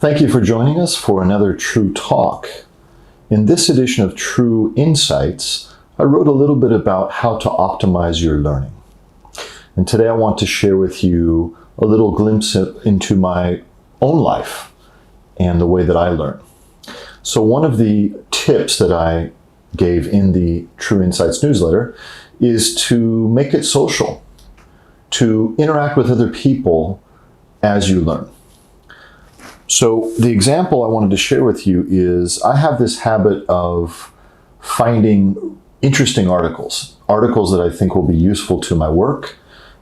Thank you for joining us for another True Talk. In this edition of True Insights, I wrote a little bit about how to optimize your learning. And today I want to share with you a little glimpse into my own life and the way that I learn. So one of the tips that I gave in the True Insights newsletter is to make it social, to interact with other people as you learn. So the example I wanted to share with you is I have this habit of finding interesting articles that I think will be useful to my work,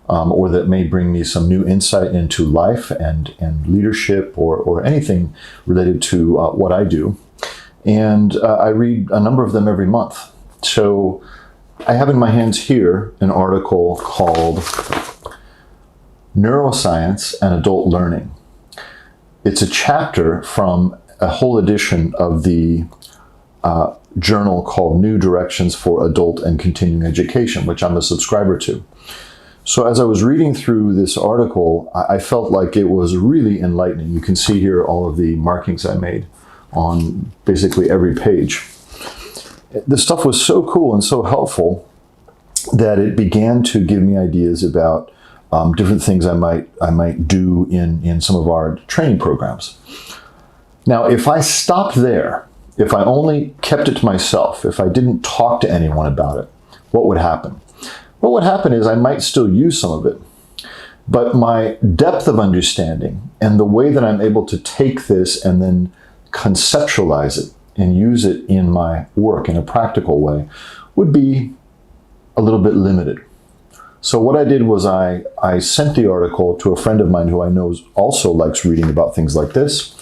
or that may bring me some new insight into life and leadership or anything related to what I do. And I read a number of them every month. So I have in my hands here an article called Neuroscience and Adult Learning. It's a chapter from a whole edition of the journal called New Directions for Adult and Continuing Education, which I'm a subscriber to. So as I was reading through this article, I felt like it was really enlightening. You can see here all of the markings I made on basically every page. The stuff was so cool and so helpful that it began to give me ideas about different things I might do in some of our training programs. Now, if I stopped there, if I only kept it to myself, if I didn't talk to anyone about it, what would happen? What would happen is I might still use some of it, but my depth of understanding and the way that I'm able to take this and then conceptualize it and use it in my work in a practical way would be a little bit limited. So what I did was I sent the article to a friend of mine who I know also likes reading about things like this.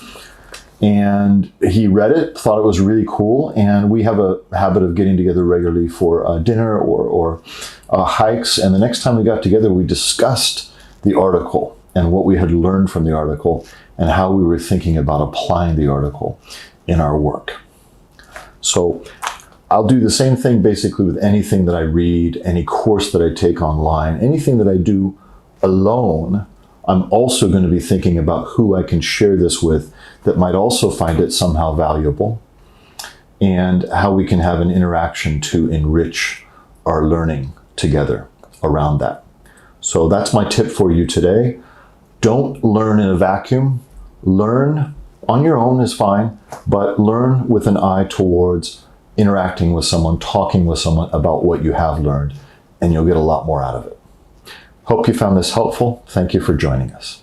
And he read it, thought it was really cool, and we have a habit of getting together regularly for dinner or hikes. And the next time we got together, we discussed the article and what we had learned from the article and how we were thinking about applying the article in our work. So I'll do the same thing basically with anything that I read, any course that I take online, anything that I do alone. I'm also going to be thinking about who I can share this with that might also find it somehow valuable, and how we can have an interaction to enrich our learning together around that. So that's my tip for you today. Don't learn in a vacuum. Learn on your own is fine, but learn with an eye towards interacting with someone, talking with someone about what you have learned, and you'll get a lot more out of it. Hope you found this helpful. Thank you for joining us.